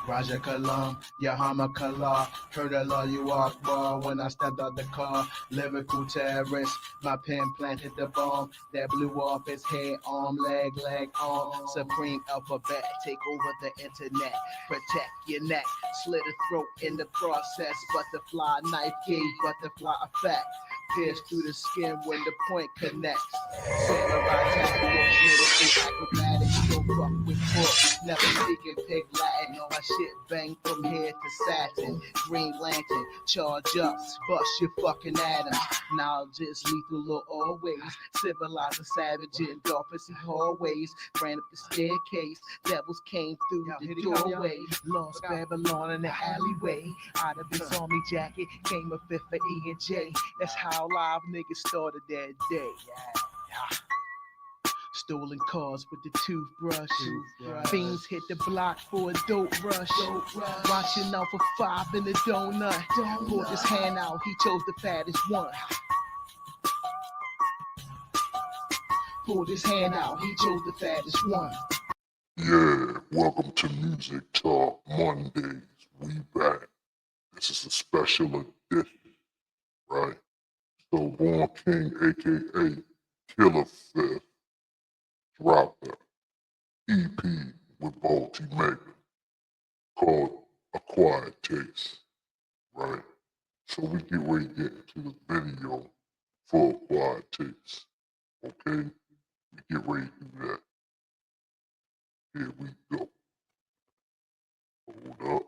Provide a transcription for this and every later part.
Raja Kalam, Yahama Kala, heard a law you walk bar when I stepped out the car. Lyrical terrorist, my pen planted the bomb that blew off his head, leg, arm. Supreme alphabet, take over the internet, protect your neck, slit a throat in the process. Butterfly knife gave butterfly effect. Pierce through the skin when the point connects. Samurai tactics, lyrical acrobatics, don't fuck with books. Never speaking pig Latin. My shit bang from here to Saturn. Green Lantern, charge up, bust your fucking atoms. Knowledge is lethal always. Civilized and savage in dark pussy hallways. Ran up the staircase, devils came through the doorway. Lost Babylon in the alleyway. Out of his army jacket came a fifth for E and J. That's how live niggas started that day. Stolen cars with the toothbrush. Fiends hit the block for a dope rush. Watching out for 5 in the donut. Pulled his hand out, he chose the fattest one. Pulled his hand out, he chose the fattest one. Yeah, welcome to Music Talk Mondays. We back. This is a special edition, right? So Born King, aka Killer Fifth, dropped an EP with Baltimega called A Quiet Taste, right? So we get ready to get into the video for A Quiet Taste, okay? We get ready to do that. Here we go. Hold up.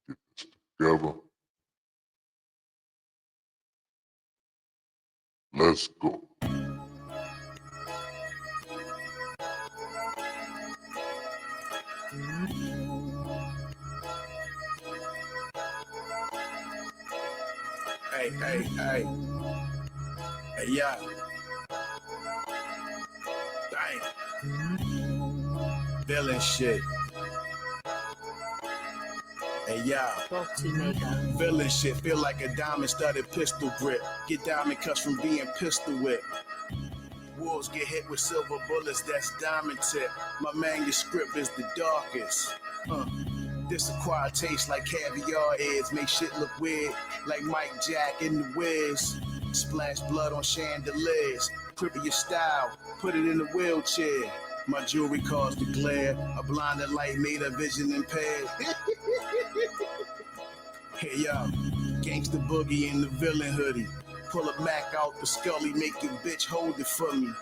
Get this together. Let's go. Hey, yeah. Dang. Feeling shit. Hey, yeah. Baltimega. Feeling shit. Feel like a diamond-studded pistol grip. Get diamond cuts from being pistol whipped. Wolves get hit with silver bullets, that's diamond tip. My manuscript is the darkest. This acquired taste like caviar is. Make shit look weird, like Mike Jack in the Wiz. Splash blood on chandeliers. Cripple your style, put it in the wheelchair. My jewelry caused the glare. A blinded light made her vision impaired. Hey yo, gangsta boogie in the villain hoodie. Pull a Mac out the scully, make your bitch hold it for me.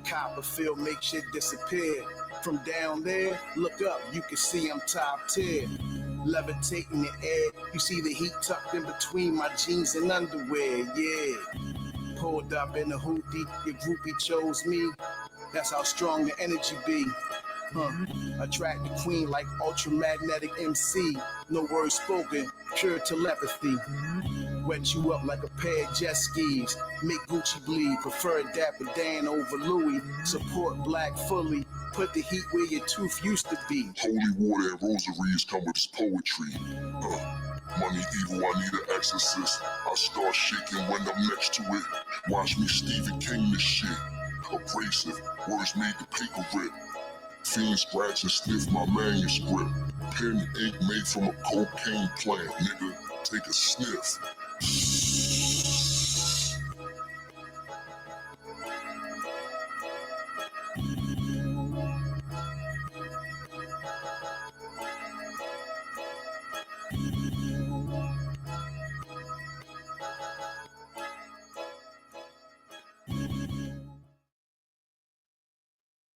Copperfield make shit disappear. From down there, look up, you can see I'm top tier. Levitating the air, you see the heat tucked in between my jeans and underwear, yeah. Pulled up in a hoopty, your groupie chose me. That's how strong the energy be. Attract the queen like ultramagnetic MC. No words spoken, pure telepathy. Wet you up like a pair of jet skis. Make Gucci bleed. Prefer Dapper Dan over Louis. Support black fully. Put the heat where your tooth used to be. Holy water and rosaries come with this poetry. Money evil, I need an exorcist. I start shaking when I'm next to it. Watch me Stephen King this shit. Abrasive, words made the paper rip. Fiends scratch and sniff my manuscript. Pen ink made from a cocaine plant, nigga. Take a sniff.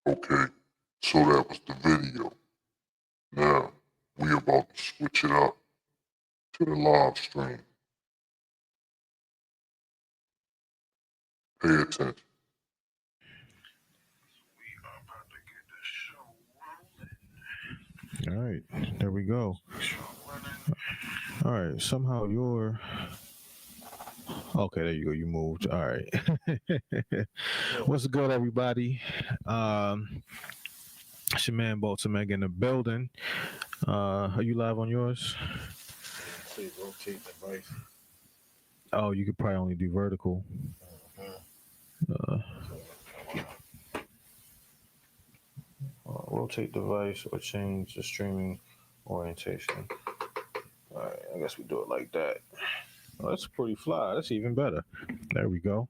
Okay, so that was the video. Now, we about to switch it up to the live stream. Pay attention. All right, there we go. All right, somehow you're... Okay, there you go. You moved. All right. What's good, everybody? It's your man Baltimega in the building. Are you live on yours? Please rotate the device. Oh, you could probably only do vertical. Rotate device or change the streaming orientation. All right, I guess we do it like that. Oh, that's pretty fly. That's even better. There we go.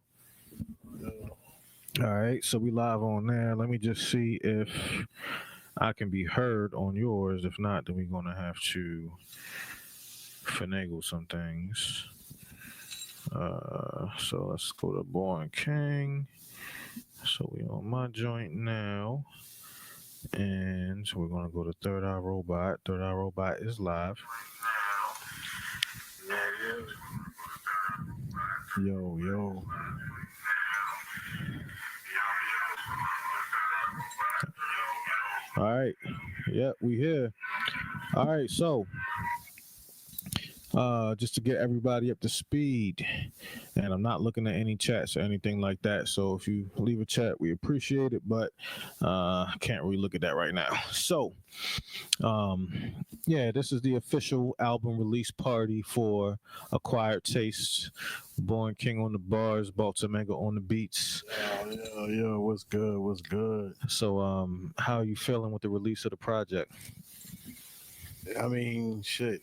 All right, so we live on there. Let me just see if I can be heard on yours. If not, then we're gonna have to finagle some things. So let's go to Born King. So we on my joint now. And so we're gonna go to Third Eye Robot. Third Eye Robot is live. Yo, yo. All right. Yep, we here. All right, so just to get everybody up to speed, and I'm not looking at any chats or anything like that, so if you leave a chat, we appreciate it, but can't really look at that right now. So yeah, this is the official album release party for Acquired Tastes. Born King on the bars, Baltimega on the beats. Yo, what's good? What's good? So how are you feeling with the release of the project? I mean, shit.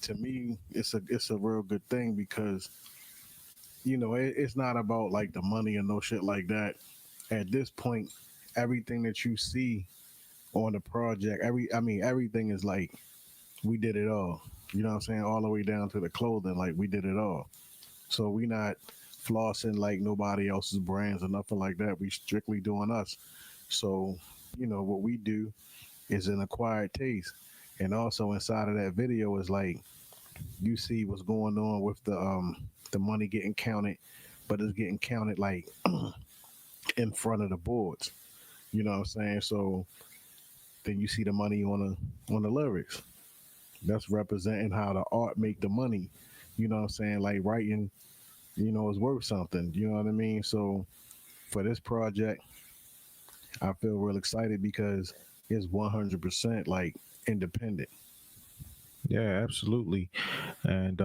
To me, it's a real good thing because, you know, it's not about like the money and no shit like that. At this point, everything that you see on the project, everything is like we did it all. You know what I'm saying? All the way down to the clothing, like we did it all. So we not flossing like nobody else's brands or nothing like that. We strictly doing us. So, you know, what we do is an acquired taste. And also inside of that video is like you see what's going on with the money getting counted, but it's getting counted like in front of the boards. You know what I'm saying? So then you see the money on the lyrics. That's representing how the art make the money. You know what I'm saying? Like writing, you know, is worth something. You know what I mean? So for this project, I feel real excited because it's 100% like independent. Yeah, absolutely. And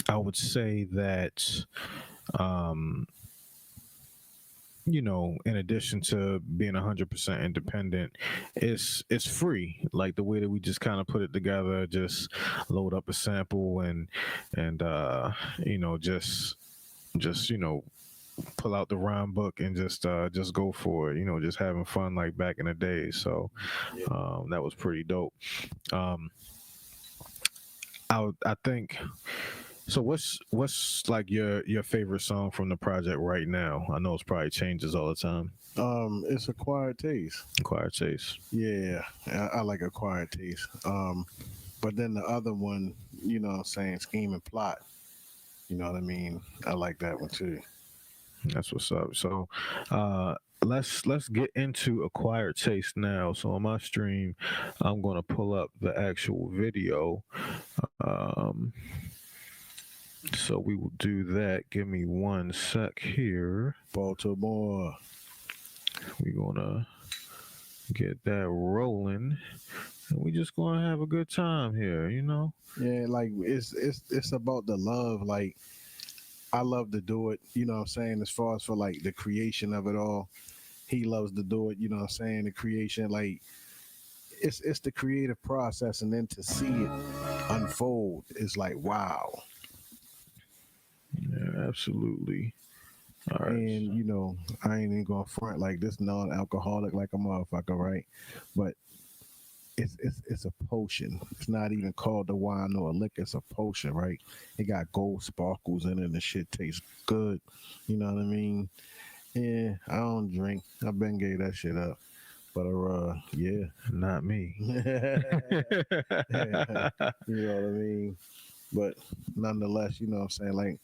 I would say that you know, in addition to being 100% independent, it's free. Like the way that we just kind of put it together, just load up a sample and you know, just you know, pull out the rhyme book and just go for it. You know, just having fun like back in the day. So that was pretty dope. I think. So what's like your favorite song from the project right now? I know it's probably changes all the time. It's acquired taste. Acquired Taste. Yeah, I like acquired taste. But then the other one, you know what I'm saying, Scheme and Plot. You know what I mean? I like that one too. That's what's up. So let's get into Acquired Taste now. So on my stream, I'm gonna pull up the actual video. So we will do that. Give me 1 sec here. Baltimore. We're gonna get that rolling. And we just gonna have a good time here, you know? Yeah, like it's about the love. Like I love to do it, you know what I'm saying, as far as for like the creation of it all. He loves to do it, you know what I'm saying, the creation, like it's the creative process, and then to see it unfold is like wow. Yeah, absolutely. All right. And you know, I ain't even gonna front like this non-alcoholic like a motherfucker, right? But it's a potion. It's not even called a wine or a liquor. It's a potion, right? It got gold sparkles in it, and the shit tastes good. You know what I mean? Yeah, I don't drink. I been gave that shit up. But yeah, Not me. you know what I mean? But nonetheless, you know what I'm saying? Like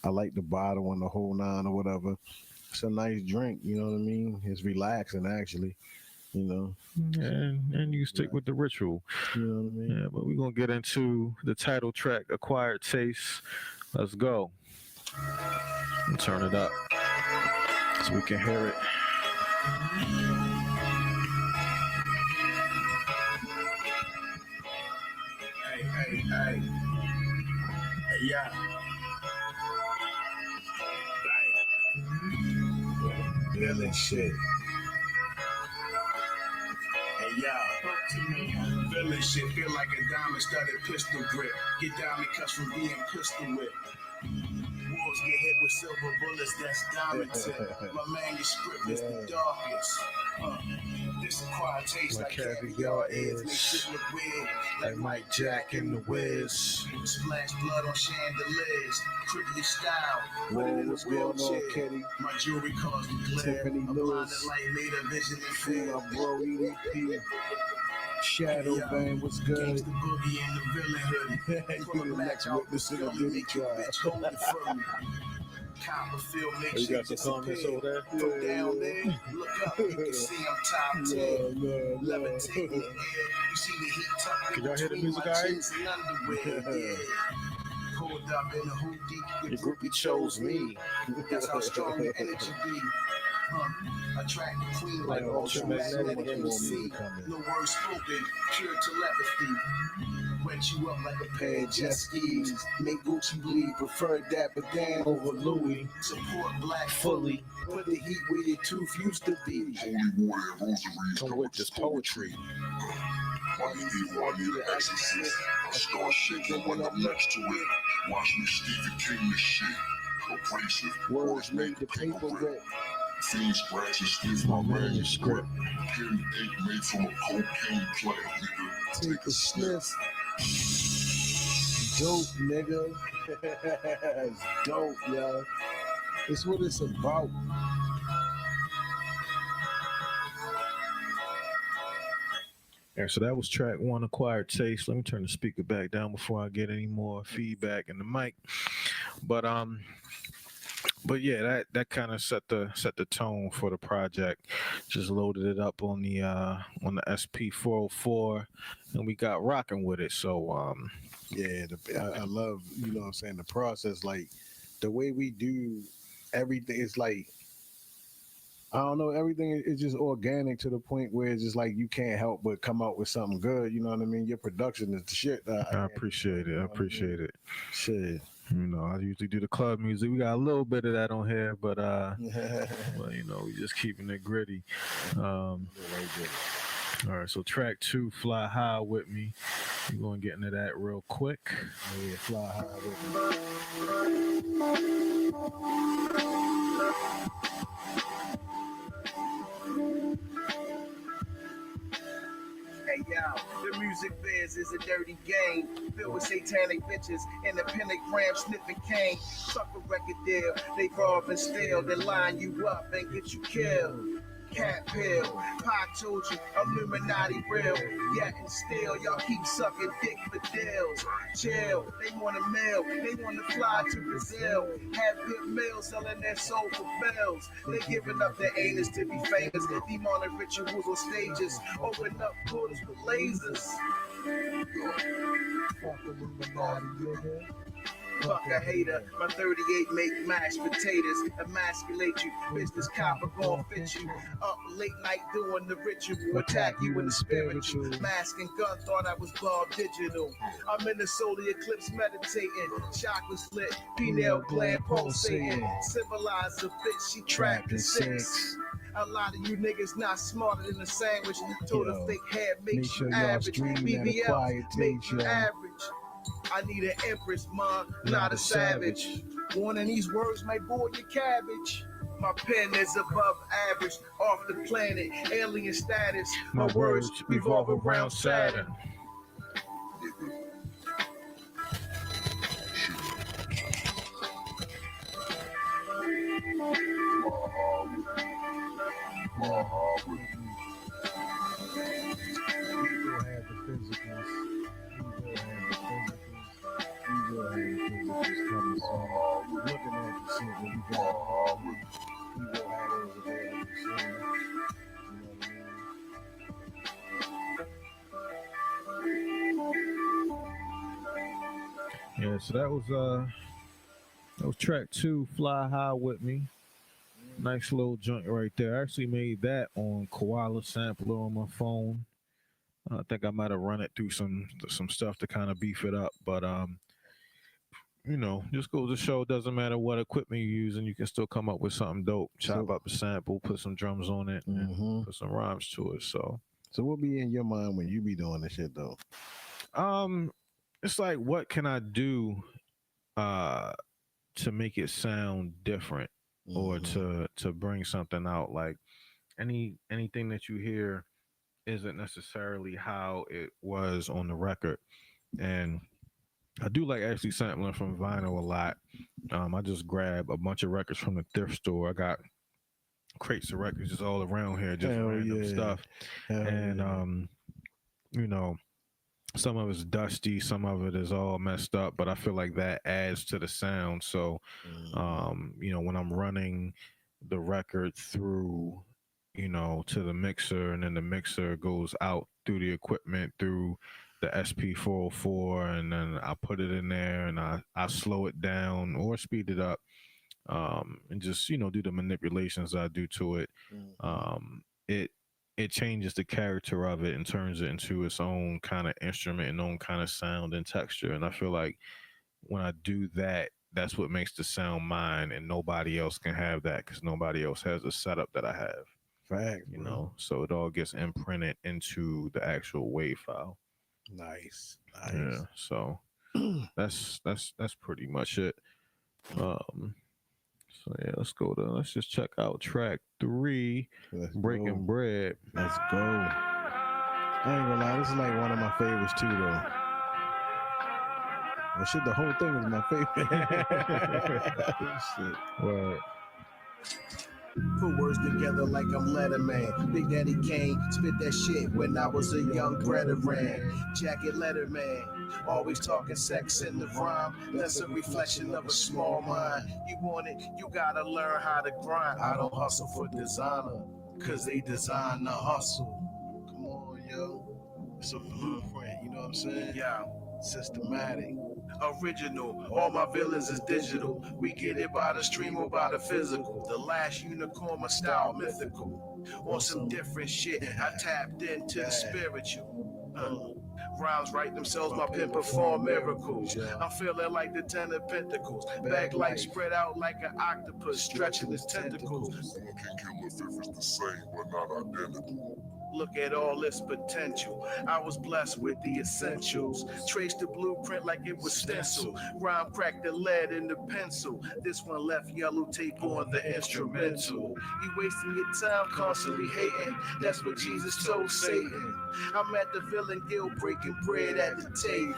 I like the bottle and the whole nine or whatever. It's a nice drink, you know what I mean? It's relaxing actually, you know. And you stick with the ritual. You know what I mean? Yeah, but we're gonna get into the title track, Acquired Taste. Let's go. And turn it up so we can hear it. Hey, yeah. Feeling shit. Hey, yeah. Feeling shit, feel like a diamond studded pistol grip. Get diamond cuts from being pistol whipped. Wolves get hit with silver bullets, that's diamond tip. My manuscript is the darkest. This acquired taste like caviar is. Make shit look weird, like Mike Jack and the Wiz. Splash blood on chandeliers, cripply style. Put it in the wheelchair. My jewelry caused the glare. A blinded light made a vision and fear. My bro EDP. Shadow Band was good. Gangsta boogie in the villain hoodie. Pull a match out the scully, make your bitch hold it from me. Copperfield makes You got some comments over there? From down there, look up, you can see I'm top 10. Levitating in the air, you see the heat tucked Can y'all hear the between music, my guys? jeans and underwear. Yeah. Pulled up in a hoodie, Your groupie chose me. That's how strong the energy be. Attract the queen like ultramagnetic MC. No words spoken, pure telepathy. Wet you up like a pair of jet skis. Make Gucci bleed, prefer that bandana over Louis. Support black fully. Put the heat where your tooth used to be. Holy water and rosaries Come with this poetry. I need an exorcist. I start shaking when I'm next to it. Watch me Stephen King this shit. Abrasive Words made the paper wet. Fiend scratch and sniff my manuscript. Pen ink made from a cocaine plant, nigga. Take a sniff. Dope, nigga. It's dope, yo. It's what it's about. Yeah, so that was track one, Acquired Taste. Let me turn the speaker back down before I get any more feedback in the mic. But yeah, that kind of set the tone for the project. Just loaded it up on the SP404, and we got rocking with it. So Yeah, I love, you know what I'm saying, the process, like the way we do everything. It's like, I don't know, everything is just organic to the point where it's just like you can't help but come out with something good. You know what I mean? Your production is the shit. I appreciate it. I appreciate it. Shit. You know, I usually do the club music. We got a little bit of that on here, but well, you know, we just keeping it gritty. All right, so track two, Fly High With Me. We're going to get into that real quick. Yeah, Fly High With Hey yo, the music biz is a dirty game, filled with satanic bitches and the pentagram sniffing cane. Sucker record deal, they rob and steal, they line you up and get you killed. Cat pill, Pac told you, Illuminati real, yet and still y'all keep sucking dick for deals. Chill, they want a meal, they want to fly to Brazil, have good meals selling their soul for bills. They giving up their anus to be famous, demonic rituals on stages, open up portals with lasers. Fuck Illuminati, nigga. Fuck a hater, my 38 make mashed potatoes, emasculate you, business copper gon' fit you, up late night doing the ritual, attack you in the spiritual, mask and gun, thought I was Bob Digital, I'm in the solar eclipse meditating, chakras lit, pineal gland pulsating, civilized a bitch, she trapped in six. A lot of you niggas not smarter than a sandwich, told a fake head makes sure you y'all average, streaming at a BBL quiet make taste, you y'all. average. I need an empress, mom, not a savage. One of these words might boil your cabbage. My pen is above average, off the planet, alien status. My words revolve around Saturn. Yeah, so that was track two, Fly High With Me. Nice little joint right there. I actually made that on Koala Sampler on my phone. I think I might have run it through some stuff to kind of beef it up, but you know, just goes to show, it doesn't matter what equipment you're using, you can still come up with something dope. Chop up a sample, put some drums on it, and put some rhymes to it. So So what be in your mind when you be doing this shit though? It's like, what can I do uh to make it sound different, or Mhm. to bring something out? Like, anything that you hear isn't necessarily how it was on the record. And I do like actually sampling from vinyl a lot. I just grab a bunch of records from the thrift store. I got crates of records just all around here, just Hell random yeah. stuff. Hell And yeah. you know, some of it's dusty, some of it is all messed up, but I feel like that adds to the sound. So when I'm running the record through, to the mixer, and then the mixer goes out through the equipment through the SP404, and then I put it in there, and I slow it down or speed it up, and just do the manipulations I do to it. It changes the character of it and turns it into its own kind of instrument and own kind of sound and texture. And I feel like when I do that, that's what makes the sound mine, and nobody else can have that because nobody else has the setup that I have. Facts, bro. So it all gets imprinted into the actual wave file. Nice. Yeah. So that's pretty much it. So yeah, let's just check out track 3, Let's Breaking go. Bread. Let's go. I ain't gonna lie, this is like one of my favorites too, though. Well, shit, the whole thing is my favorite. Shit. Word. Put words together like I'm Letterman. Big Daddy Kane spit that shit when I was a young brethren. Jacket Letterman, always talking sex in the rhyme. That's a reflection of a small mind. You want it, you gotta learn how to grind. I don't hustle for designer, cause they design the hustle. Come on, yo. It's a blueprint, you know what I'm saying? Yeah. Systematic. Original, all my villains is digital. We get it by the stream or by the physical. The last unicorn, my style mythical. On some different shit, I tapped into the spiritual. Rhymes write themselves, my pen perform miracles. I'm feeling like the 10 of pentacles. Bag life spread out like an octopus, stretching its tentacles. One can kill if it's the same but not identical. Look at all its potential. I was blessed with the essentials. Trace the blueprint like it was stencil. Rhyme cracked the lead in the pencil. This one left yellow tape on the instrumental. You wasting your time constantly hating. That's what Jesus told Satan. I'm at the villain guild breaking bread at the table.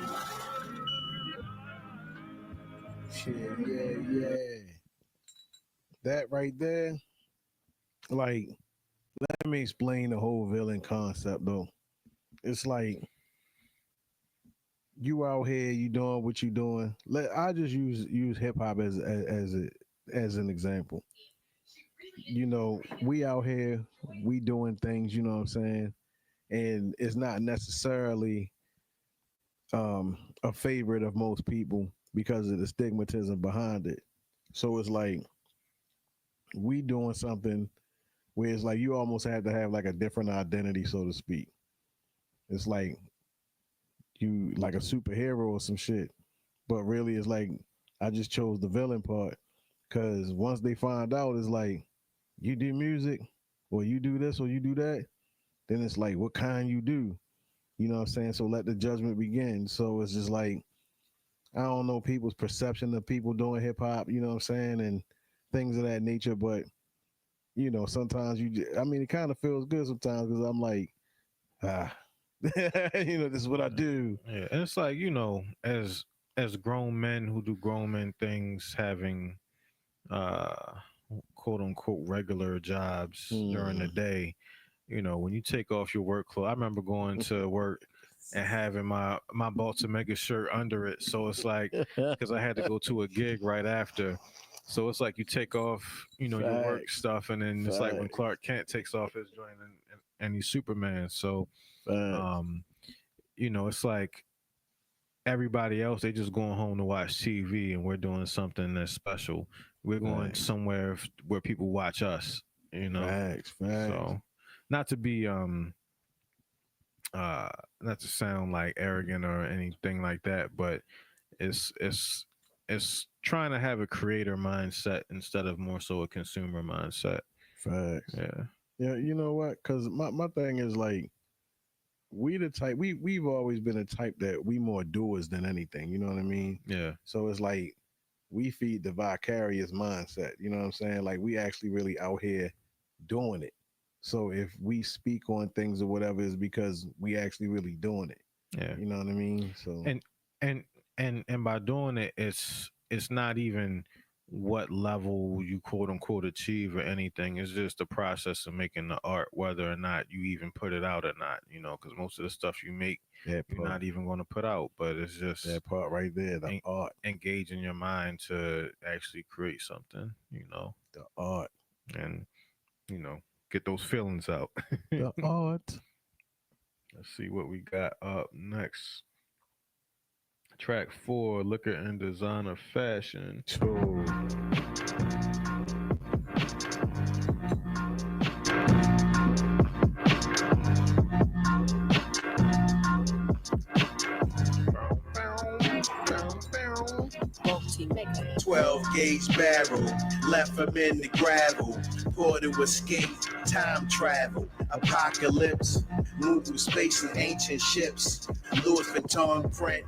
Yeah. That right there, like, let me explain the whole villain concept though. It's like you out here, you doing what you doing. I just use hip hop as an example. We out here, we doing things, you know what I'm saying? And it's not necessarily a favorite of most people because of the stigmatism behind it. So it's like we doing something where it's like you almost have to have like a different identity, so to speak. It's like you like a superhero or some shit, but really it's like I just chose the villain part because once they find out, it's like you do music or you do this or you do that, then it's like what kind you do. You know what I'm saying? So let the judgment begin. So it's just like, I don't know people's perception of people doing hip hop, you know what I'm saying? And things of that nature. But, sometimes it kind of feels good sometimes because I'm like, this is what I do. Yeah, and it's like, as grown men who do grown men things, having quote unquote regular jobs during the day, when you take off your work clothes. I remember going to work and having my Baltimega shirt under it. So it's like, because I had to go to a gig right after. So it's like you take off, your work stuff, and then it's like when Clark Kent takes off his joint and he's Superman. So, it's like everybody else, they just going home to watch TV, and we're doing something that's special. We're going somewhere where people watch us, Facts. So, not to be not to sound like arrogant or anything like that, but it's trying to have a creator mindset instead of more so a consumer mindset. Facts. Yeah. Yeah, you know what? Because my thing is like, we the type we've always been a type that we more doers than anything. You know what I mean? Yeah. So it's like we feed the vicarious mindset. You know what I'm saying? Like we actually really out here doing it. So if we speak on things or whatever, is because we actually really doing it. Yeah. You know what I mean? So And and and by doing it, it's not even what level you quote unquote achieve or anything. It's just the process of making the art, whether or not you even put it out or not. Because most of the stuff you make, that you're part, not even going to put out. But it's just that part right there, the art, engaging your mind to actually create something. the art, And you know, get those feelings out. the art. Let's see what we got up next. Track 4, Liquor and Designer Fashion. Oh. 12 gauge barrel, left him in the gravel. Poured to escape, time travel, apocalypse. Move through space in ancient ships. Louis Vuitton print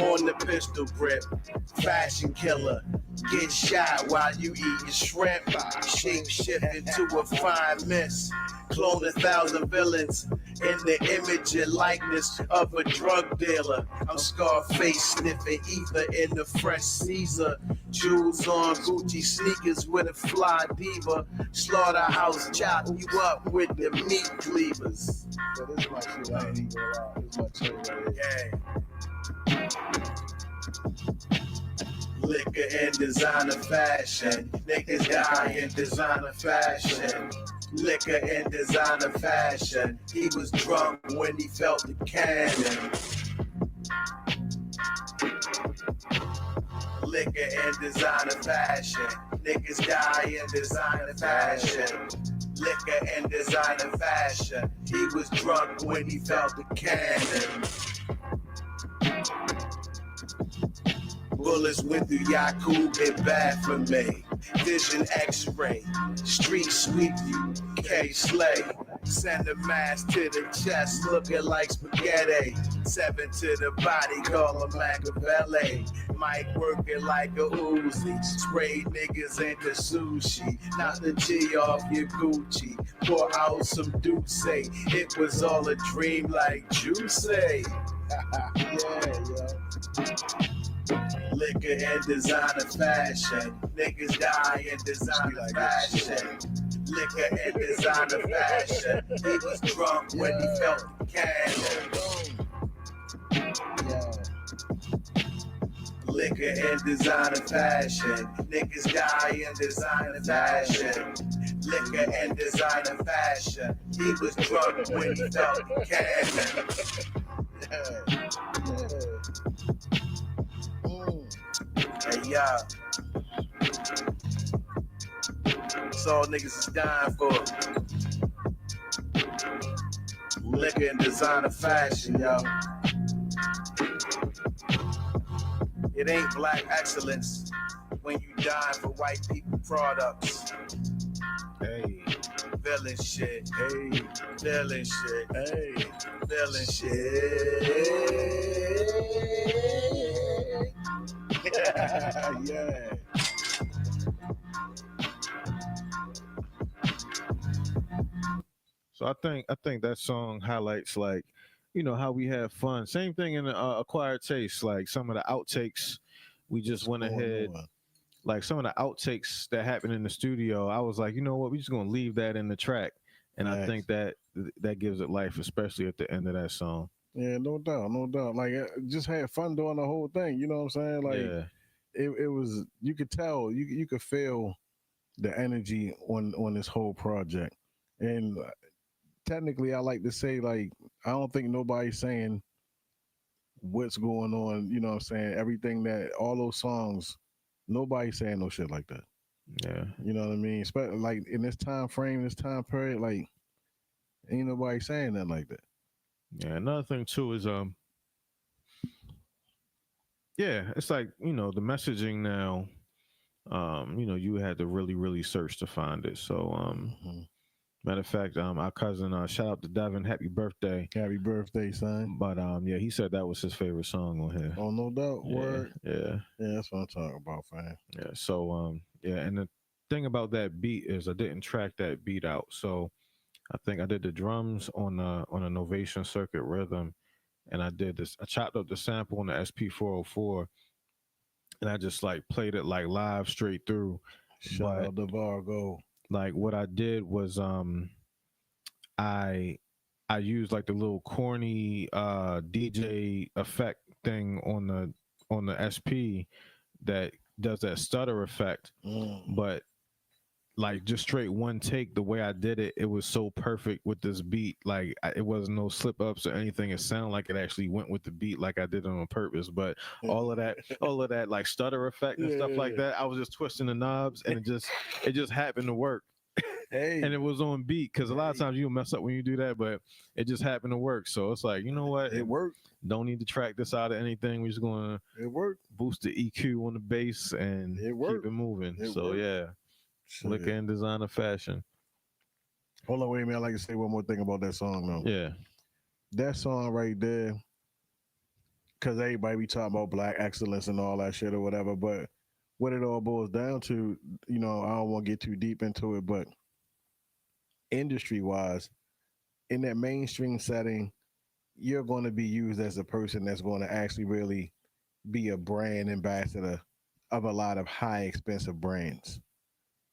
on the pistol grip. Fashion killer, get shot while you eating shrimp. Shape shift into a fine mist. Clone 1,000 villains in the image and likeness of a drug dealer. I'm Scarface sniffing ether in the fresh Caesar. Jewels on Gucci sneakers with a fly diva. Slaughterhouse chop you up with the meat cleavers. So this is my shit. I ain't even gonna lie. This is my shit right here. Liquor and designer fashion. Niggas die in designer fashion. Liquor and designer fashion. He was drunk when he felt the cannon. Liquor and designer fashion. Niggas die in designer fashion. Liquor and designer fashion. He was drunk when he felt the cannon. Bullets went through Yakub and bad for me. Vision X-ray, street sweep you, K-Slay. Send a mask to the chest, looking like spaghetti. 7 to the body, call him Machiavelli. Mike working like a Uzi, spray niggas into sushi. Knock the G off your Gucci, pour out some Douce. It was all a dream like Juicy. Yeah. Liquor and designer fashion. Niggas die in designer fashion. Liquor and designer fashion. He was drunk when he felt the cannon. Liquor and designer fashion. Niggas die in designer fashion. Liquor and designer fashion. He was drunk when he felt the cannon. Hey, y'all. That's all niggas is dying for. Liquor and designer fashion, yo. It ain't black excellence when you dying for white people products. Hey. Villain shit. Hey, Villain shit. hey, Villain shit. yeah. So I think that song highlights, like, how we have fun. Same thing in Acquired Taste. Like some of the outtakes, we just went ahead. Like some of the outtakes that happened in the studio, I was like, you know what, we just gonna leave that in the track, and I think that gives it life, especially at the end of that song. Yeah, no doubt, no doubt. Like, just had fun doing the whole thing. You know what I'm saying? Like, Yeah. it was. You could tell. You could feel the energy on this whole project. And technically, I like to say, like, I don't think nobody's saying what's going on. You know what I'm saying? Everything that all those songs, nobody's saying no shit like that. Yeah. You know what I mean? Especially like in this time frame, this time period, like ain't nobody saying that like that. Yeah. Another thing too is yeah, it's like, the messaging now, you had to really, really search to find it. So Matter of fact, our cousin, shout out to Devin, happy birthday. Happy birthday, son. But yeah, he said that was his favorite song on here. Oh, no doubt. Yeah, Word. yeah, Yeah, that's what I'm talking about, fam. yeah. So yeah, and the thing about that beat is I didn't track that beat out. So I think I did the drums on a Novation Circuit rhythm, and I did this. I chopped up the sample on the SP404, and I just like played it like live straight through. Shout out to Vargo. Like what I did was I used like the little corny DJ effect thing on the SP that does that stutter effect, but like just straight one take, the way I did it, it was so perfect with this beat. Like it wasn't no slip ups or anything. It sounded like it actually went with the beat, like I did it on purpose. But all of that like stutter effect and stuff like that, I was just twisting the knobs, and it just happened to work. Hey. And it was on beat, because a lot of times you mess up when you do that, but it just happened to work. So it's like, you know what? It worked. Don't need to track this out of anything. We're just gonna boost the EQ on the bass and keep it moving. Yeah. Liquor and designer fashion. Hold on, wait a minute. I'd like to say one more thing about that song, though. Yeah. That song right there, because everybody be talking about black excellence and all that shit or whatever, but what it all boils down to, you know, I don't want to get too deep into it, but industry-wise, in that mainstream setting, you're going to be used as a person that's going to actually really be a brand ambassador of a lot of high expensive brands.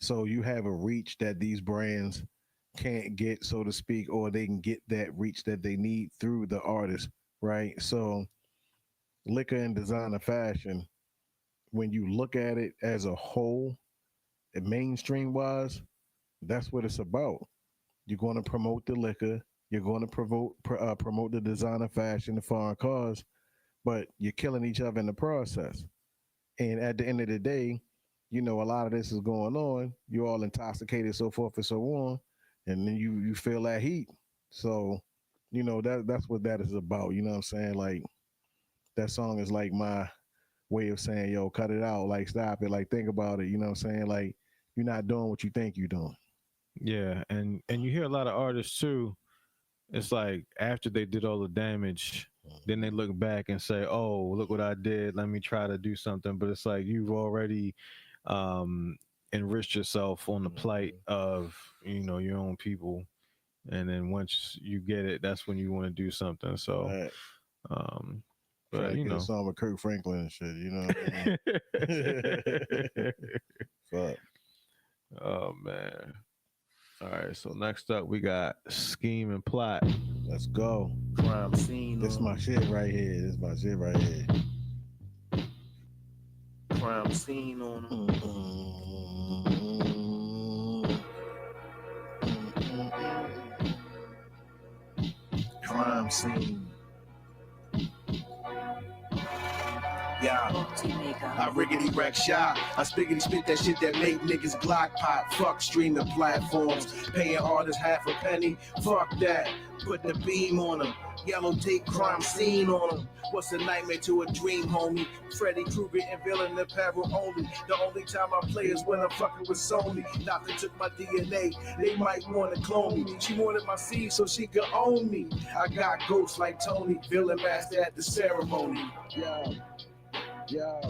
So you have a reach that these brands can't get, so to speak, or they can get that reach that they need through the artist, right? So liquor and designer fashion, when you look at it as a whole, and mainstream wise, that's what it's about. You're going to promote the liquor, you're going to promote the designer fashion, the foreign cars, but you're killing each other in the process. And at the end of the day, you know, a lot of this is going on. You're all intoxicated, so forth and so on, and then you feel that heat. So, you know, that's what that is about. You know what I'm saying? Like, that song is like my way of saying, yo, cut it out. Like, stop it. Like, think about it. You know what I'm saying? Like, you're not doing what you think you're doing. Yeah, and you hear a lot of artists too. It's like after they did all the damage, then they look back and say, "Oh, look what I did. Let me try to do something." But it's like you've already enriched yourself on the plight of, you know, your own people, and then once you get it, that's when you want to do something. So, Right. but you know, a song with Kirk Franklin and shit. You know what I mean? Fuck. Oh man. All right, so next up we got Scheme and Plot. Let's go. Crime scene. This is my shit right here. This is my shit right here. Crime scene on crime scene. Yeah, I riggedy wreck shot. I spiggity spit that shit that make niggas Glock pop. Fuck streaming platforms, paying artists half a penny. Fuck that. Put the beam on them. Yellow tape crime scene on them. What's a nightmare to a dream, homie? Freddy Krueger and villain apparel only. The only time I play is when I'm fucking with Sony. Doctor took my DNA, they might want to clone me. She wanted my seed so she could own me. I got ghosts like Tony, villain master at the ceremony. Yo.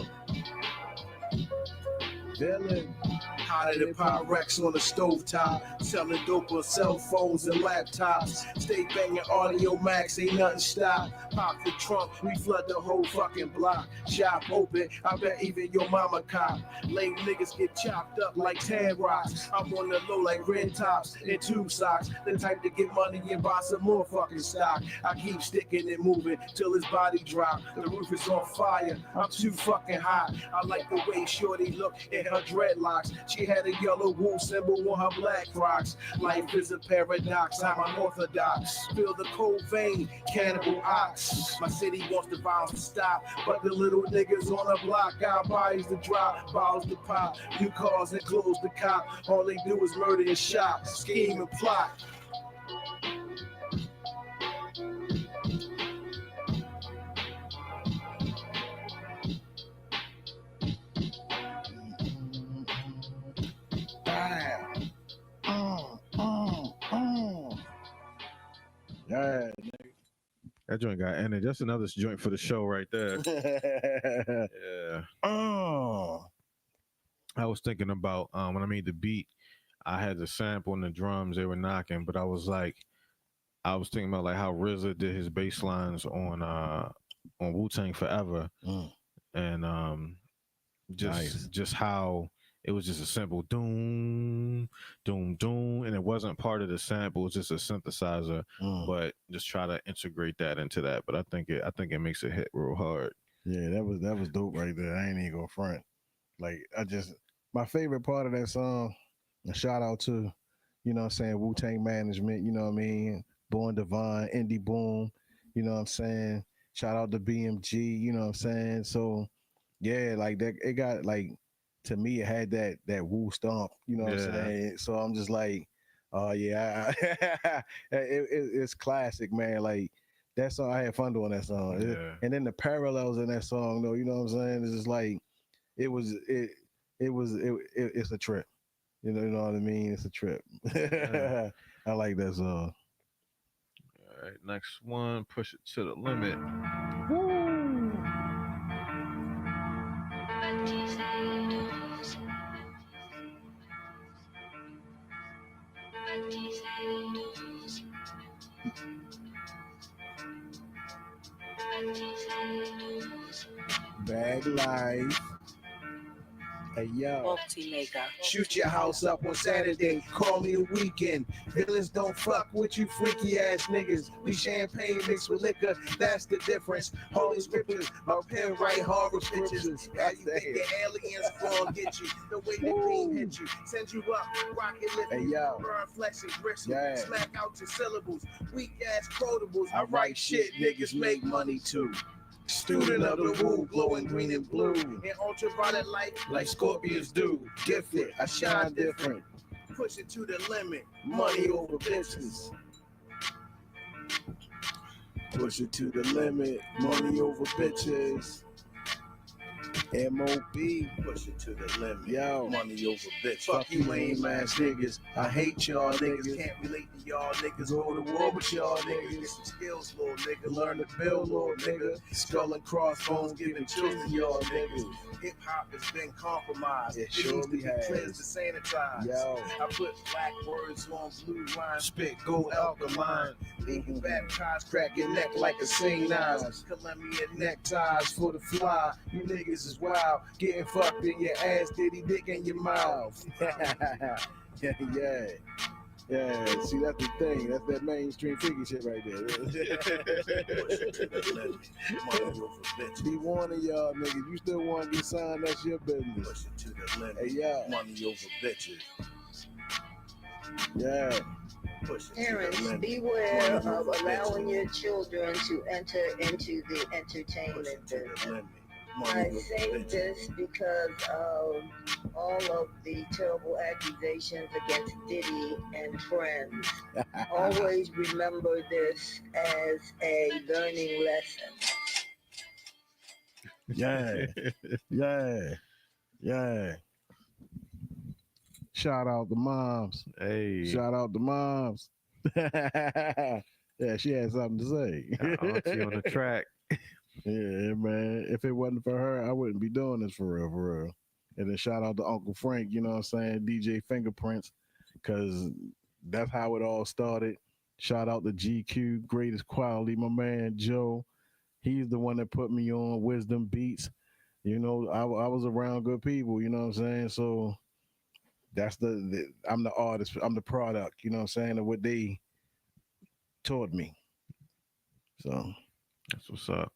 Villain. Hotter than Pyrex on the stovetop. Selling dope on cell phones and laptops. Stay banging Audio Max, ain't nothing stop. Pop the trunk, we flood the whole fucking block. Shop open, I bet even your mama cop. Lame niggas get chopped up like tan rocks. I'm on the low like red tops and tube socks. The type to get money and buy some more fucking stock. I keep sticking and moving till his body drop. The roof is on fire, I'm too fucking hot. I like the way shorty look in her dreadlocks. She had a yellow wool symbol on her black rocks. Life is a paradox, I'm unorthodox. Feel the cold vein, cannibal ox. My city wants the violence to stop, but the little niggas on the block got bodies to drop, bottles to pop, new cars and clothes to cop. All they do is murder and shop, scheme and plot. Yeah. That joint got ended. That's another joint for the show right there. Yeah. Oh. I was thinking about when I made the beat, I had the sample and the drums, they were knocking, but I was thinking about like how RZA did his bass lines on Wu-Tang Forever. And just how it was just a simple doom, doom, doom, and it wasn't part of the sample. It was just a synthesizer, but just try to integrate that into that. But I think it makes it hit real hard. Yeah, that was dope right there. I ain't even gonna front. Like my favorite part of that song, a shout out to, you know what I'm saying, Wu-Tang Management, you know what I mean, Born Divine, Indie Boom, you know what I'm saying. Shout out to BMG, you know what I'm saying. So yeah, like that, it got like, to me it had that Wu stomp, you know what I'm saying. So I'm just like, oh yeah, it's classic, man. Like that song, I had fun doing that song. And then the parallels in that song, though, you know what I'm saying. It's just like it's a trip. You know what I mean? It's a trip. I like that song. All right, next one, Push It to the Limit. Woo! Bag life. Hey, yo. Baltimega. Shoot your house up on Saturday, call me a weekend. Villains don't fuck with you freaky ass niggas. We champagne mixed with liquor, that's the difference. Holy scriptures, my pen write horror pictures. How you think the aliens gon' get you? The way the beam hit you, send you up, rocket lift you, burn flex and bristle, smack out your syllables, weak ass quotables. I write shit niggas make money too. Student of the Wu, glowing green and blue, in ultraviolet light like scorpions do. Gifted, I shine different. Push it to the limit, money over bitches. Push it to the limit, money over bitches. MOB, push it to the limit, yo, money over bitch. Fuck you lame ass niggas, I hate y'all niggas. Can't relate to y'all niggas, go to war with y'all niggas. Get some skills, little nigga, learn to build, little nigga. Skull and crossbones giving children, y'all niggas. Hip-hop has been compromised, it surely has. Cleansed and sanitized, yo. I put black words on blue lines, spit gold alkaline. Leave you baptized, crack your neck like a sing knives. Columbia neckties for the fly, you niggas is wild, getting fucked in your ass, diddy dick in your mouth. Yeah. See, that's the thing. That's that mainstream freaky shit right there. Be warning y'all niggas, you still want to get signed, that's your business. Push it to the limit. Hey, yeah. Money over bitches. Yeah. Parents, beware of allowing your children to enter into the entertainment business. I say this because of all of the terrible accusations against Diddy and friends. Always remember this as a learning lesson. Yeah. Shout out the moms. Hey. Shout out the moms. Yeah, she had something to say. She on the track. Yeah, man. If it wasn't for her, I wouldn't be doing this for real. And then shout out to Uncle Frank, you know what I'm saying, DJ Fingerprints, because that's how it all started. Shout out to GQ, greatest quality, my man Joe. He's the one that put me on Wisdom Beats. You know, I was around good people, you know what I'm saying? So that's I'm the artist, I'm the product, you know what I'm saying, of what they taught me. So that's what's up.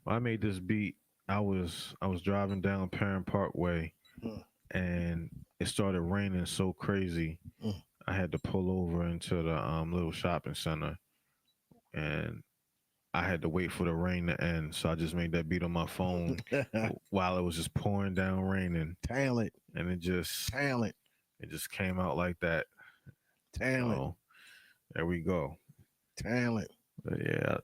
When I made this beat, I was driving down Parent Parkway, and it started raining so crazy. I had to pull over into the little shopping center, and I had to wait for the rain to end. So I just made that beat on my phone while it was just pouring down raining. Talent. And it just came out like that. Talent. So, there we go. Talent. But yeah,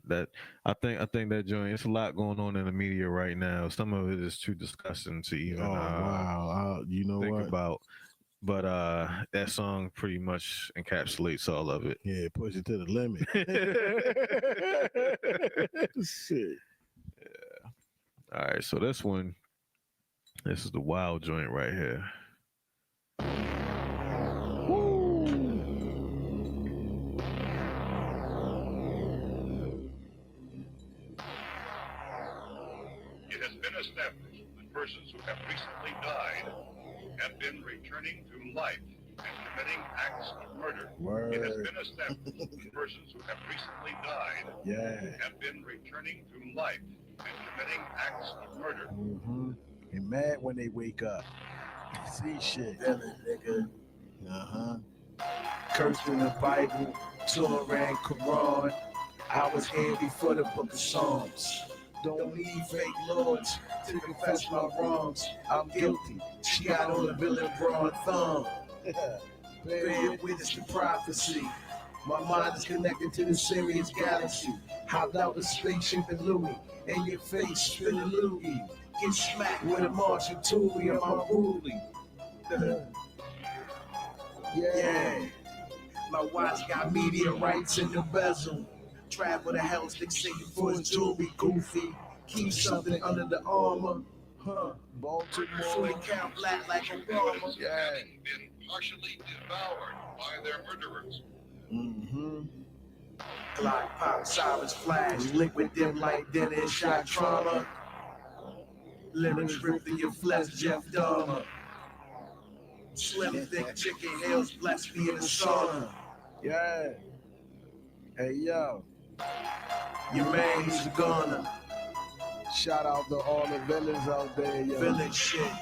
I think that joint, it's a lot going on in the media right now. Some of it is too disgusting to even you know think what? about. But that song pretty much encapsulates all of it. Yeah, push it to the limit. Shit. All right, so this is the wild joint right here. It has been established that persons who have recently died have been returning to life and committing acts of murder. Word. It has been established that persons who have recently died have been returning to life and committing acts of murder. Mm-hmm. They mad when they wake up. See shit. Villain, nigga. Uh-huh. Cursed in the Bible, Torah and Quran. I was here before the book of Psalms. Don't need fake lords to confess my wrongs. I'm guilty. She got on the villain broad thumb. Bear witness to prophecy. My mind is connected to the Sirius galaxy. Hopped out the spaceship in Louis, and your face spinning loogie. Get smacked with a Martian toolie. I'm unruly. Yeah. My watch got meteorites in the bezel. Travel the hell stick shaking for his jewelry goofy. Keep something under the armor. Baltimore. Fully count black like Obama. Yeah. Having been partially devoured by their murderers. Mm-hmm. Glock pop, sirens flash, liquid dim light, then in shot trauma. Lyrics ripped through your flesh, Jeff Dahmer. Slim thick chicken hills, bless me in the sauna. Yeah. Hey, yo. Your man, he's a goner. Shout out to all the villains out there, yo. Villain shit,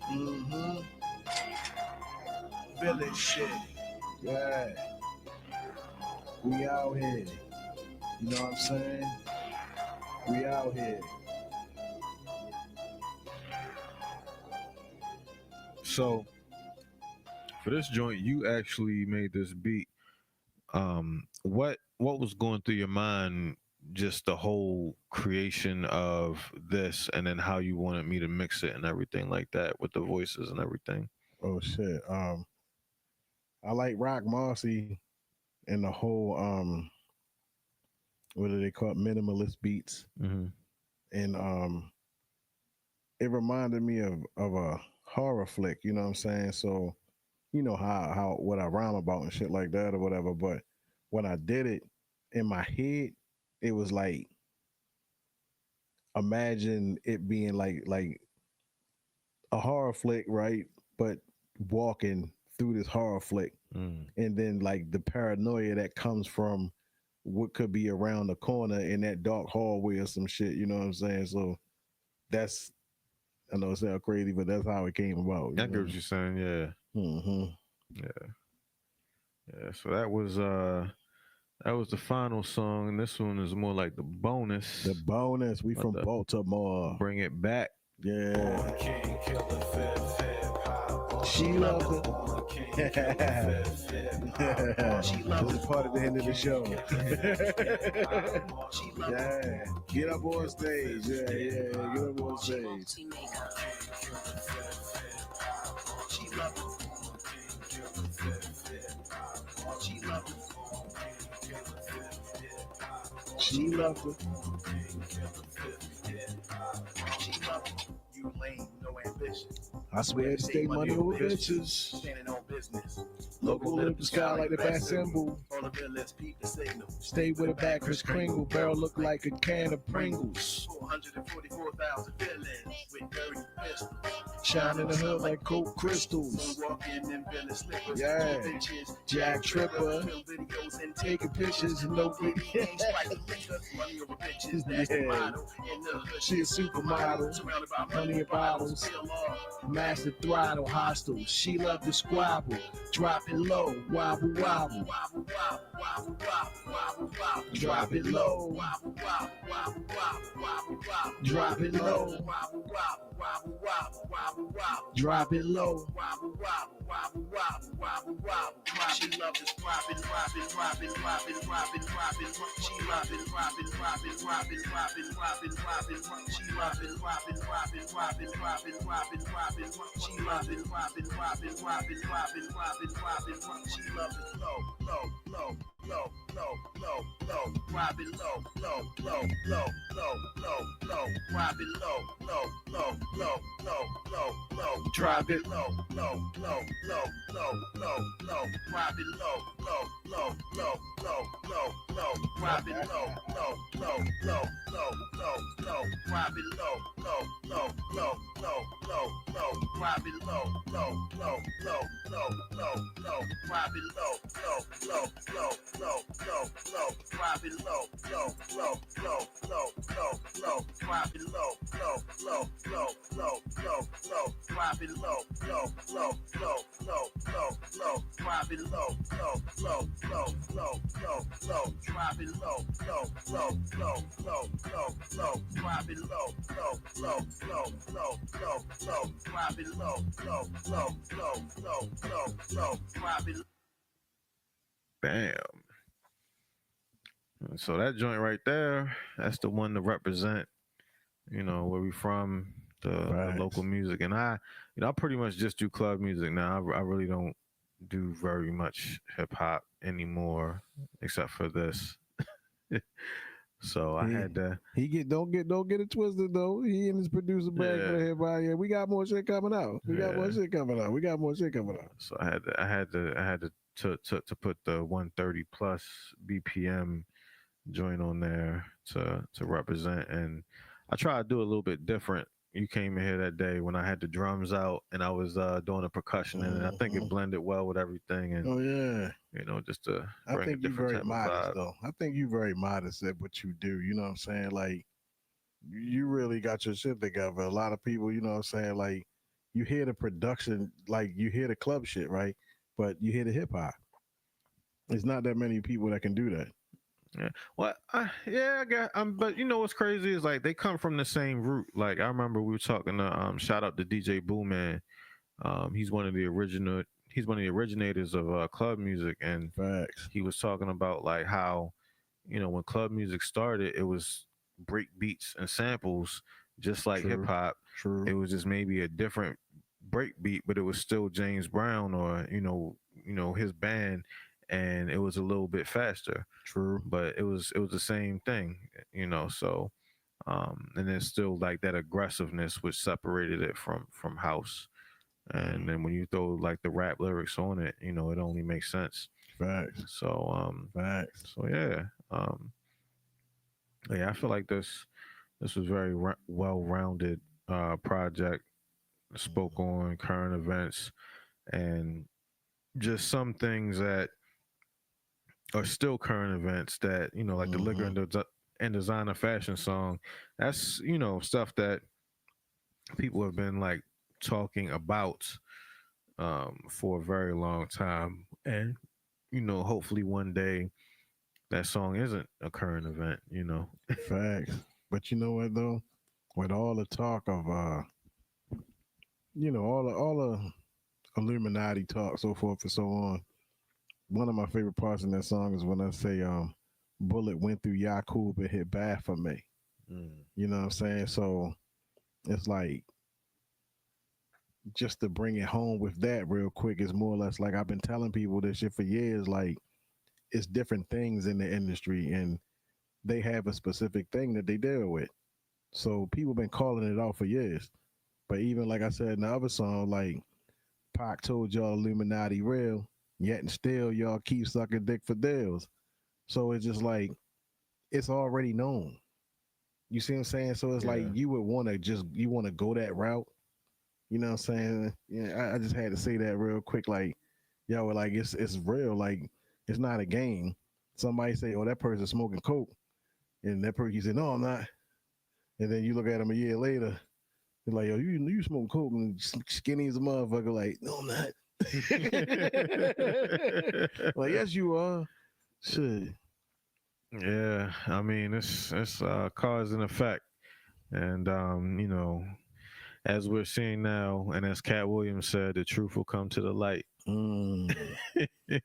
Mm-hmm. villain shit. Yeah. We out here. You know what I'm saying? We out here. So for this joint, you actually made this beat. What was going through your mind, just the whole creation of this, and then how you wanted me to mix it and everything like that with the voices and everything? Oh shit. I like Roc Marciano and the whole what do they call it? Minimalist beats. Mm-hmm. And it reminded me of a horror flick, you know what I'm saying? So you know how what I rhyme about and shit like that or whatever, but when I did it in my head, it was like, imagine it being like a horror flick, right? But walking through this horror flick, and then like the paranoia that comes from what could be around the corner in that dark hallway or some shit, you know what I'm saying? So that's, I know it sounds crazy, but that's how it came about. I get what you're saying, yeah. Mm-hmm. Yeah, so that was the final song, and this one is more like the bonus. The bonus. We from Baltimore. Bring it back. Yeah. She loved it. This is part of the end of the show. Yeah. Get up on stage. Yeah. Get up on stage. She loved it. You lame, no ambition. I swear to stay money over bitches. Standing on business. Local lit up the sky like the bat symbol. All the villains peep the signal. Stay with a back, Chris Kringle. Barrel look like a can of Pringles. 444,000 villains with dirty pistols. Shine in the hood like coke crystals. Walking in villain slippers. Yeah. Bitches, Jack Tripper. film videos and Taking pictures and no games like liquor. Money over bitches, that's the Yeah. motto. In the hood, She a supermodel. surrounded by Plenty of bottles. Still off. Master throttle hostile. She love to squabble. Drop it low. Wobble wobble. Wobble, wobble. Drop it low. Drop it low. Drop it low. She love this robbing. She robbing. She robbing. She loving She loving low. Robbing low. Robbing low. Drop it. Robbing Bam. So that joint right there, that's the one to represent, where we from, the local music. And I pretty much just do club music now. I really don't do very much hip hop anymore, except for this. So I had to. Don't get it twisted though. He and his producer back for hip hop. Yeah, we got more shit coming out. We got more shit coming out. So I had to put the 130 plus BPM joint on there to represent, and I try to do a little bit different. You came in here that day when I had the drums out and I was doing the percussion, and I think it blended well with everything. And just to bring I think a you're different very type of modest vibe. though. I think you're very modest at what you do. You know what I'm saying? Like you really got your shit together. A lot of people, you know what I'm saying? Like you hear the production, like you hear the club shit, right? But you hear the hip hop. There's not that many people that can do that. Yeah. Well, I guess. But what's crazy is like they come from the same root. Like I remember we were talking to shout out to DJ Boom-Man. He's one of the originators of club music, and Facts. he was talking about like how when club music started, it was break beats and samples, just like hip hop. True. It was just maybe a different break beat, but it was still James Brown or his band, and it was a little bit faster. True. But it was the same thing, so and then still like that aggressiveness which separated it from house. And then when you throw like the rap lyrics on it, it only makes sense. Facts. So Facts. So I feel like this was very well-rounded project. Spoke on current events and just some things that are still current events that like the liquor and designer fashion song. That's stuff that people have been like talking about for a very long time, and hopefully one day that song isn't a current event. Facts. But you know what though, with all the talk of all the Illuminati talk, so forth and so on, one of my favorite parts in that song is when I say bullet went through Yakub and hit Baphomet. You know what I'm saying? So it's like, just to bring it home with that real quick, is more or less like I've been telling people this shit for years. Like it's different things in the industry and they have a specific thing that they deal with. So people been calling it out for years. But even like I said in the other song, like Pac told y'all Illuminati real, yet and still y'all keep sucking dick for deals. So it's just like, it's already known. You see what I'm saying? So it's like you would want to go that route. You know what I'm saying? Yeah, I just had to say that real quick. Like, yo, like it's real. Like, it's not a game. Somebody say, oh, that person's smoking coke. And that person, you say, no, I'm not. And then you look at him a year later, you're like, yo, you smoking coke and skinny as a motherfucker. Like, no, I'm not. Like, yes, you are. Shit. Yeah, I mean it's cause and effect, and as we're seeing now, and as Cat Williams said, the truth will come to the light. Mm.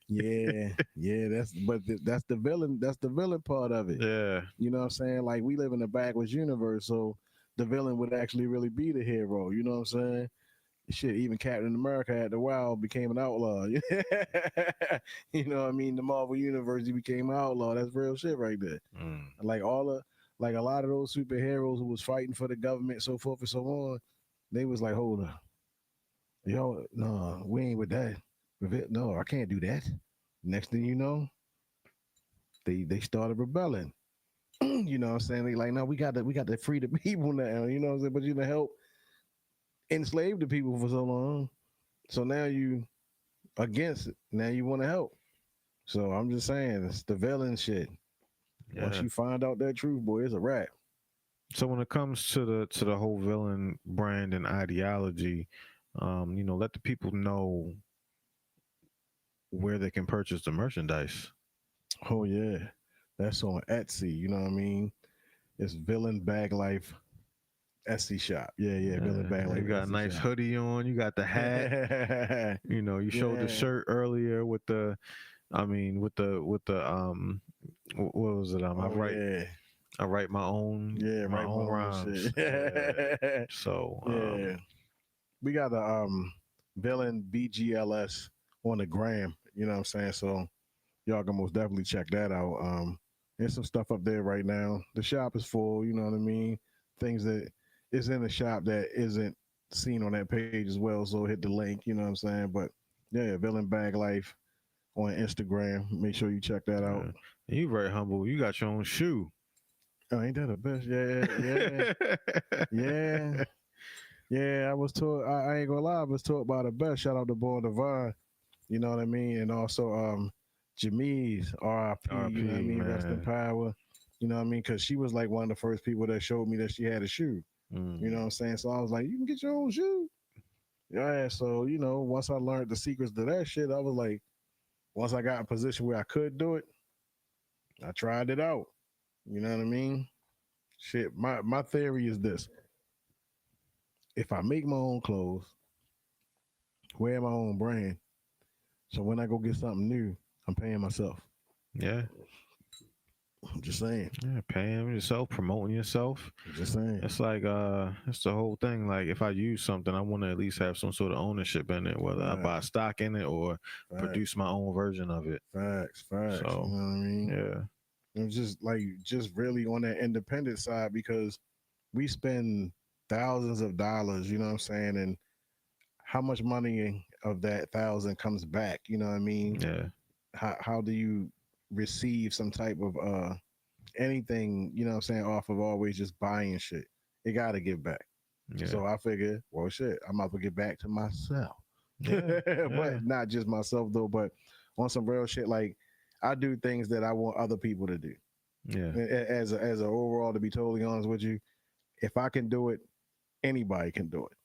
Yeah, yeah. That's the villain. That's the villain part of it. Yeah, You know what I'm saying? Like we live in a backwards universe, so the villain would actually really be the hero. You know what I'm saying? Shit, even Captain America at the while became an outlaw. You know what I mean? The Marvel Universe, he became an outlaw. That's real shit right there. mm. Like like a lot of those superheroes who was fighting for the government, so forth and so on, they was like, hold on, yo, no, we ain't with that. No, I can't do that. Next thing you know, they started rebelling. You know what I'm saying? They like, no, we got to free the people now. You know what I'm saying? But you know, help enslave the people for so long. So now you against it. Now you want to help. So I'm just saying, it's the villain shit. Once Yeah. you find out that truth, boy, it's a wrap. So when it comes to the whole villain brand and ideology, let the people know where they can purchase the merchandise. Oh yeah, that's on Etsy. You know what I mean? It's Villain Bag Life Etsy shop. Yeah, yeah, Villain Bag Life. You got a Etsy nice shop. hoodie on. You got the hat. You showed the Yeah. shirt earlier with the, what was it? Oh yeah, I write my own, yeah, my right. My own own rhymes. shit. Yeah. So, Yeah, we got a Villain BGLS on the gram. You know what I'm saying? So y'all can most definitely check that out. There's some stuff up there right now. The shop is full. You know what I mean? Things that is in the shop that isn't seen on that page as well. So hit the link. You know what I'm saying? But yeah, Villain Bag Life on Instagram. Make sure you check that out. You very humble. You got your own shoe. Oh, ain't that a bitch? Yeah, yeah, yeah. I was told. I ain't gonna lie. I was told by the best. Shout out to Born Divine. You know what I mean? And also Jamise, R.I.P. You know what I RP, mean? Rest in man. power. You know what I mean? Because she was like one of the first people that showed me that she had a shoe. You know what I'm saying? So I was like, you can get your own shoe. Yeah. So once I learned the secrets to that shit, I was like, once I got in a position where I could do it, I tried it out. You know what I mean? Shit. My theory is this: if I make my own clothes, wear my own brand, so when I go get something new, I'm paying myself. Yeah. I'm just saying. Yeah, paying yourself, promoting yourself. I'm just saying. It's like it's the whole thing. Like if I use something, I want to at least have some sort of ownership in it, whether I buy stock in it or produce my own version of it. Facts. So, you know what I mean? Yeah. It was just really on that independent side because we spend thousands of dollars, you know what I'm saying? And how much money of that thousand comes back? You know what I mean? Yeah. How do you receive some type of anything, you know what I'm saying, off of always just buying shit? It gotta give back. Yeah. So I figured, well shit, I might as well get back to myself. Yeah. But not just myself though, but on some real shit, like I do things that I want other people to do. Yeah. As a overall, to be totally honest with you, if I can do it, anybody can do it.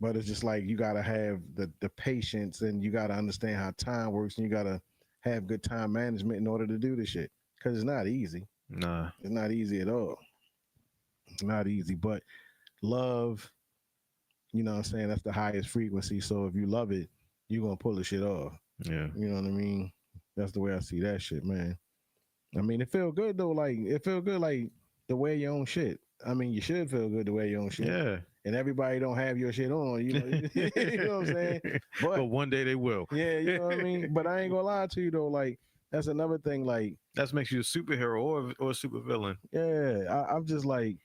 But it's just like you gotta have the patience and you gotta understand how time works and you gotta have good time management in order to do this shit. Cause it's not easy. Nah. It's not easy at all. It's not easy. But love, you know what I'm saying, that's the highest frequency. So if you love it, you're gonna pull the shit off. Yeah. You know what I mean? That's the way I see that shit, man. I mean, it feel good though. Like it feel good, like to wear your own shit. I mean, you should feel good to wear your own shit. Yeah. And everybody don't have your shit on, you know. You know what I'm saying? But one day they will. Yeah, you know what I mean. But I ain't gonna lie to you though. Like that's another thing. Like that makes you a superhero or a supervillain. Yeah, I'm just like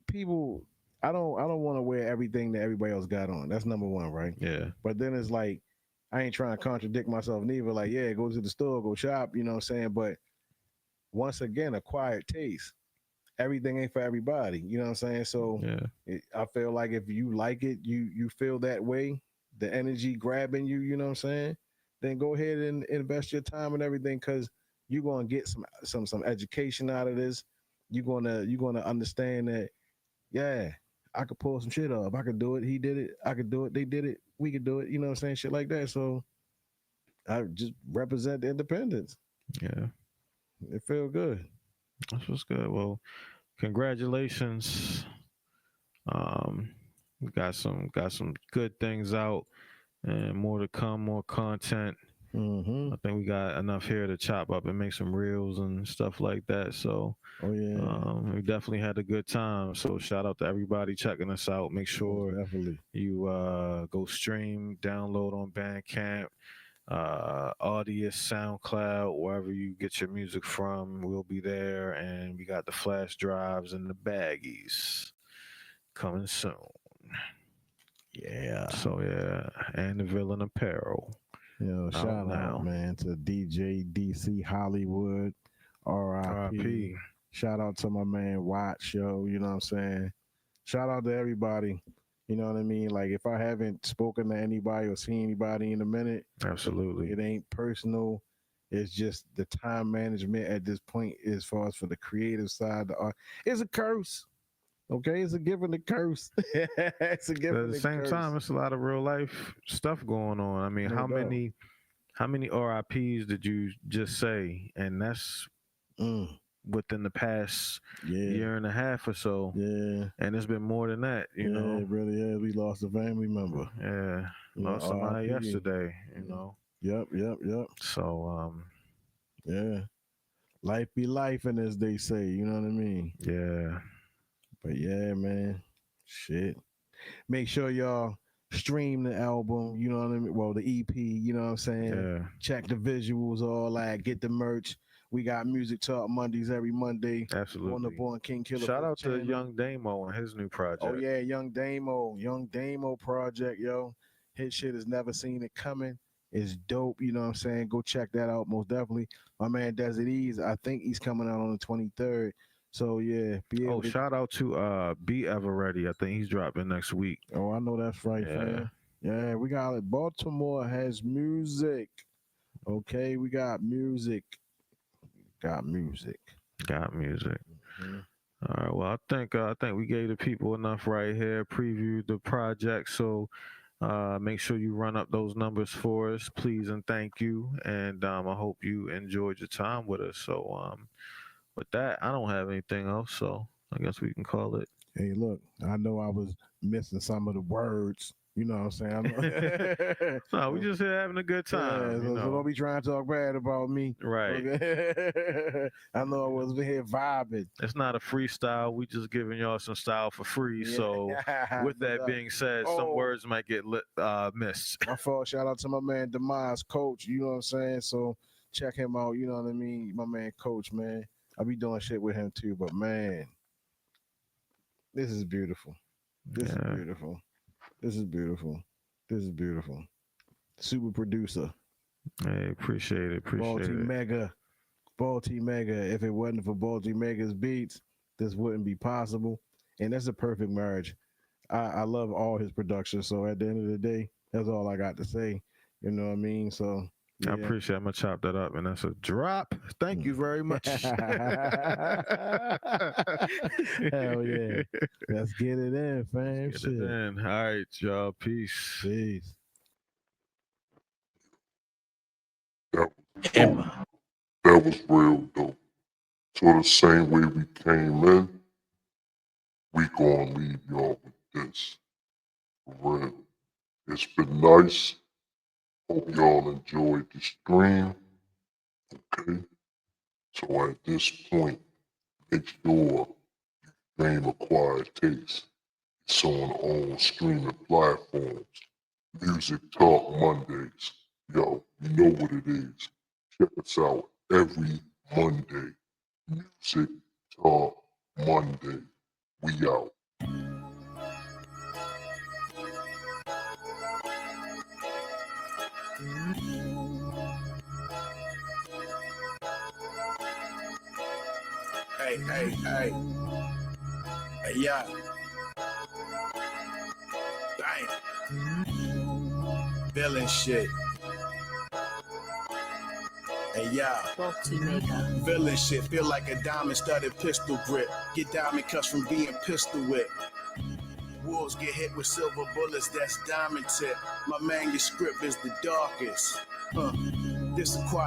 people. I don't want to wear everything that everybody else got on. That's number one, right? Yeah. But then it's like I ain't trying to contradict myself neither. Like, yeah, go to the store, go shop, you know what I'm saying? But once again, acquired taste. Everything ain't for everybody, you know what I'm saying? So I feel like if you like it, you feel that way, the energy grabbing you, you know what I'm saying? Then go ahead and invest your time and everything because you're gonna get some education out of this. You're gonna understand that, yeah, I could pull some shit off. I could do it. He did it. I could do it. They did it. We could do it. You know what I'm saying? Shit like that. So I just represent the independence. Yeah, It feel good. that's what's good. Well, congratulations. Um, we got some good things out, and more to come, more content. Mm-hmm. I think we got enough here to chop up and make some reels and stuff like that. So Oh yeah, we definitely had a good time. So shout out to everybody checking us out. Make most sure definitely. you go stream, download on Bandcamp, Audius, SoundCloud, wherever you get your music from. We'll be there, and we got the flash drives and the baggies coming soon. Yeah. So yeah, and the villain apparel. Shout out, man, to DJ DC Hollywood, R.I.P. R.I.P. Shout out to my man Watch, yo. You know what I'm saying? Shout out to everybody. You know what I mean? Like, if I haven't spoken to anybody or seen anybody in a minute, Absolutely. it ain't personal. It's just the time management at this point, as far as for the creative side, the art. It's a curse. Okay, it's a gift and a curse. It's a gift But at and the a same curse. time, it's a lot of real life stuff going on. I mean, No how doubt. many RIPs did you just say? And that's within the past year and a half or so. Yeah. And it's been more than that, you know. It really is. We lost a family member. Yeah. Lost somebody yesterday, you know. Yep. So yeah. Life be life, and as they say, you know what I mean? yeah. But yeah, man. Shit. Make sure y'all stream the album, you know what I mean? Well, the EP, you know what I'm saying? Yeah. Check the visuals, all that, get the merch. We got Music Talk Mondays every Monday Absolutely. on the Born King Killer. Shout out channel. to Young Damo and his new project. Oh yeah, Young Damo project, yo. His shit has never seen it coming. It's dope, you know what I'm saying? Go check that out, most definitely. My man Desert Ease, I think he's coming out on the 23rd. So yeah, be able to. Shout out to Be Ever Ready. I think he's dropping next week. Oh, I know that's right, fam. Yeah, we got it. Baltimore has music. Okay, we got music. Got music. Mm-hmm. All right. Well, I think we gave the people enough right here. Previewed the project, so make sure you run up those numbers for us, please and thank you. And I hope you enjoyed your time with us. So with that, I don't have anything else. So I guess we can call it. Hey, look, I know I was missing some of the words. You know what I'm saying? No, we just here having a good time. Yeah, so don't be trying to talk bad about me. Right. Okay? I know I was here vibing. It's not a freestyle. We just giving y'all some style for free. Yeah. So with that being said, some words might get missed. My fault. Shout out to my man Demise Coach. You know what I'm saying? So check him out. You know what I mean? My man Coach, man. I be doing shit with him too. But man, this is beautiful. This is beautiful. This is beautiful. This is beautiful. Super producer. Hey, appreciate it. Baltimega. If it wasn't for Baltimega's beats, this wouldn't be possible. And that's a perfect marriage. I love all his production. So at the end of the day, that's all I got to say. You know what I mean? So yeah. I appreciate it. I'm gonna chop that up, and that's a drop. Thank you very much. Hell yeah. Let's get it in, fam. Get it in. All right, y'all. Peace. That was real dope. So the same way we came in, we gonna leave y'all with this. For real. It's been nice. Hope y'all enjoyed the stream. Okay. So at this point, make sure you stream Acquired Taste. It's on all streaming platforms. Music Talk Mondays. Yo, you know what it is. Check us out every Monday. Music Talk Monday. We out. Hey, yeah. Bang. Villain shit. Hey, yeah. Baltimega. Villain shit. Feel like a diamond-studded pistol grip. Get diamond cuts from being pistol whipped. Wolves get hit with silver bullets, that's diamond tip. My manuscript is the darkest. This acquired